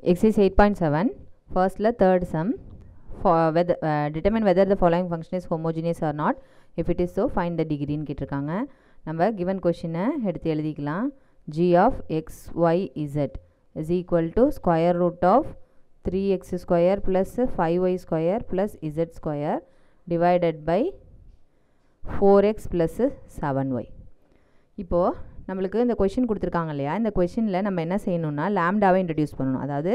Exercise 8.7 first third sum for whether determine whether the following function is homogeneous or not. If it is so, find the degree ன்னு கேட்டிருக்காங்க. நம்ம given question எடுத்து எழுதிக்கலாம். G of x y z is equal to square root of 3x square plus 5y square plus z square divided by 4x plus 7y. இப்போ நம்மளுக்கு இந்த question கொடுத்துருக்காங்க இல்லையா, இந்த கொஷினில் நம்ம என்ன செய்யணும்னா லாம்டாவை இன்ட்ரடியூஸ் பண்ணணும். அதாவது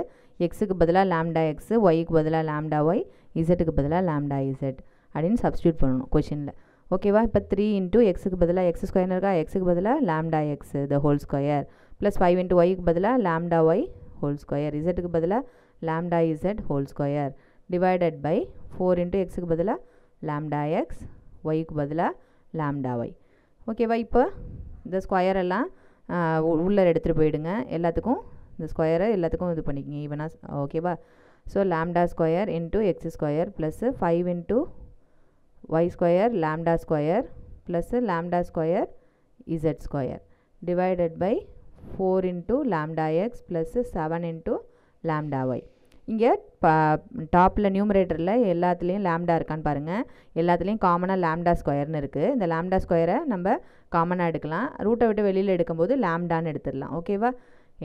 எக்ஸுக்கு பதிலாக லாம்டா எக்ஸு, ஒய்க்கு பதிலாக லாம்டா ஒய், இசட்டுக்கு பதிலாக லாம்டா இசட் அப்படின்னு சப்ஸ்டியூட் பண்ணணும் கொஷினில். ஓகேவா? இப்போ 3 இன்ட்டு எக்ஸுக்கு பதிலாக எக்ஸ் ஸ்கொயர் இருக்கா, எக்ஸுக்கு பதிலாக lambda X the whole square plus 5 into ஒய்க்கு பதிலாக லாம்டா ஒய் ஹோல் ஸ்கொயர், இசட்டுக்கு பதிலாக lambda Z whole square divided by 4 into எக்ஸுக்கு பதிலாக லாம்டா எக்ஸ், ஒய்க்கு பதிலாக லாம்டா ஒய். ஓகேவா? இப்போ இந்த ஸ்கொயர் எல்லாம் உள்ளே எடுத்துகிட்டு போயிடுங்க. எல்லாத்துக்கும் இந்த ஸ்கொயரை எல்லாத்துக்கும் இது பண்ணிக்கங்க ஈவனாக. ஓகேவா? So lambda square into x square plus 5 into y square lambda square plus lambda square z square divided by 4 into lambda x plus 7 into lambda y. இங்கே டாப்பில் நியூமரேட்டரில் எல்லாத்துலேயும் லாம்டா இருக்கான்னு பாருங்கள். எல்லாத்துலேயும் காமனாக லாம்டா ஸ்கொயர்னு இருக்குது. இந்த லாம்டா ஸ்கொயரை நம்ம காமனாக எடுக்கலாம். ரூட்டை விட்டு வெளியில் எடுக்கும்போது லாம்டான்னு எடுத்துடலாம். ஓகேவா?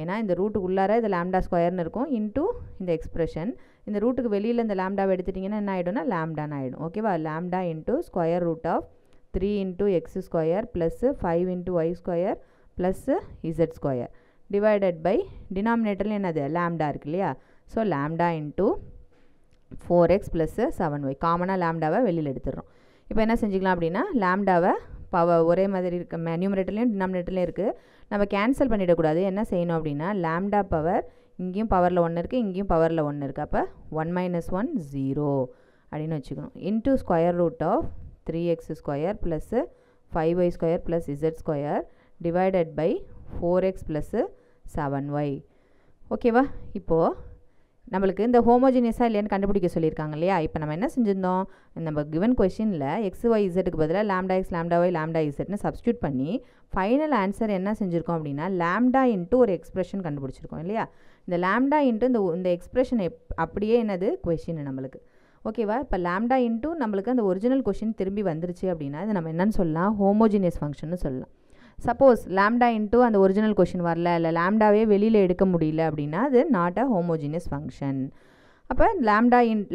ஏன்னா இந்த ரூட்டுக்கு உள்ளார இது லாம்டா ஸ்கொயர்னு இருக்கும் இன்ட்டு இந்த எக்ஸ்ப்ரெஷன். இந்த ரூட்டுக்கு வெளியில் இந்த லாம்டாவை எடுத்துட்டிங்கன்னா என்ன ஆகிடும்னா லாம்டான்னு ஆகிடும். ஓகேவா? Lambda into square root of 3 into x square plus 5 into y square plus z square divided by டினாமினேட்டரில் என்னது லாம்டா இருக்கு இல்லையா. So lambda into 4x plus 7y காமனாக லாம்டாவை வெளியில் எடுத்துடுறோம். இப்போ என்ன செஞ்சுக்கலாம் அப்படின்னா லாம்டாவை ஒரே மாதிரி இருக்க நியூமரேட்டர்லேயும் டினாமினேட்டர்லேயும் இருக்குது. நம்ம கேன்சல் பண்ணிடக்கூடாது. என்ன செய்யணும் அப்படின்னா லாம்டா பவர் இங்கேயும் பவரில் 1 இருக்குது, இங்கேயும் பவரில் 1 இருக்குது. அப்போ 1 - 1 0 அப்படின்னு வச்சுக்கணும். Into square root of 3x square plus 5y square plus z square divided by 4x plus 7y. ஓகேவா? இப்போது நம்மளுக்கு இந்த ஹோமோஜினியஸாக இல்லையான்னு கண்டுபிடிக்க சொல்லியிருக்காங்க இல்லையா. இப்போ நம்ம என்ன செஞ்சிருந்தோம், நம்ம கிவன் கொஷினில் எக்ஸ் ஒய் இசட்டுக்கு பதிலாக lambda X lambda Y lambda இசட்னு சப்ஸ்டியூட் பண்ணி ஃபைனல் ஆன்சர் என்ன செஞ்சுருக்கோம் அப்படின்னா லாம்டா இன்ட்டு ஒரு எக்ஸ்ப்ரெஷன் கண்டுபிடிச்சிருக்கோம் இல்லையா. இந்த லாம்டா இன்ட்டு இந்த எக்ஸ்ப்ரெஷன் அப்படியே என்னது கொஷின் நம்மளுக்கு. ஓகேவா? இப்போ லாம்டா இன்ட்டு நம்மளுக்கு அந்த ஒரிஜினல் கொஷின் திரும்பி வந்துருச்சு அப்படின்னா இது நம்ம என்னன்னு சொல்லலாம், ஹோமோஜினியஸ் ஃபங்க்ஷன்னு சொல்லலாம். சப்போஸ் லாம்டா இன்ட்டு அந்த ஒரிஜினல் கொஷின் வரல, இல்லை லாம்டாவே வெளியில் எடுக்க முடியல அப்படின்னா அது நாட் அ ஹோமோஜினியஸ் ஃபங்க்ஷன். அப்போ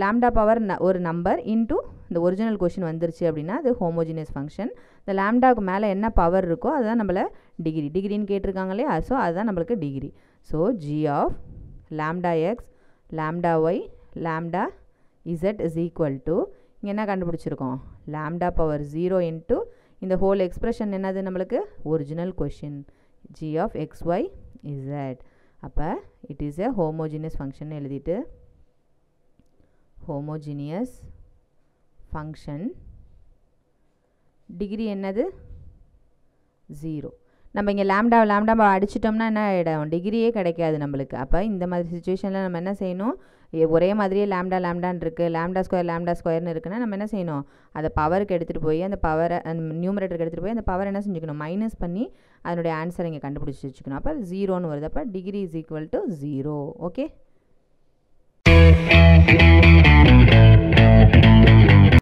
லாம்டா பவர் ஒரு நம்பர் இன்ட்டு இந்த ஒரிஜினல் கொஷின் வந்துருச்சு அப்படின்னா அது ஹோமோஜினியஸ் ஃபங்க்ஷன். இந்த லாம்டாவுக்கு மேலே என்ன பவர் இருக்கோ அதுதான் நம்மளை டிகிரின்னு கேட்டிருக்காங்க இல்லையா. ஸோ அதுதான் நம்மளுக்கு degree. So G of lambda X lambda Y lambda Z is equal to இங்கே என்ன கண்டுபிடிச்சிருக்கோம், லாம்டா பவர் 0 இன்ட்டு இந்த ஹோல் எக்ஸ்ப்ரெஷன் என்னது நம்மளுக்கு original question G of X Y Z. அப்போ it is a homogeneous function எழுதிட்டு ஹோமோஜினியஸ் ஃபங்க்ஷன் டிகிரி என்னது 0. நம்ம இங்கே லாம்டாவை அடிச்சிட்டோம்னா என்ன ஆகிடும், டிகிரியே கிடைக்காது நம்மளுக்கு. அப்போ இந்த மாதிரி சுச்சுவேஷனில் நம்ம என்ன செய்யணும், ஒரே மாதிரியே லாம்டான்னு இருக்குது, லாம்டா ஸ்கொயர்னு இருக்குன்னா நம்ம என்ன செய்யணும், அதை பவருக்கு எடுத்துகிட்டு போய் அந்த பவரை நியூமரேட்டருக்கு எடுத்துகிட்டு போய் அந்த பவர் என்ன செஞ்சுக்கணும், மைனஸ் பண்ணி அதனுடைய ஆன்சரை இங்கே கண்டுபிடிச்சி வச்சுக்கணும். அப்போ 0ன்னு வருது. அப்போ degree is equal to 0. Okay.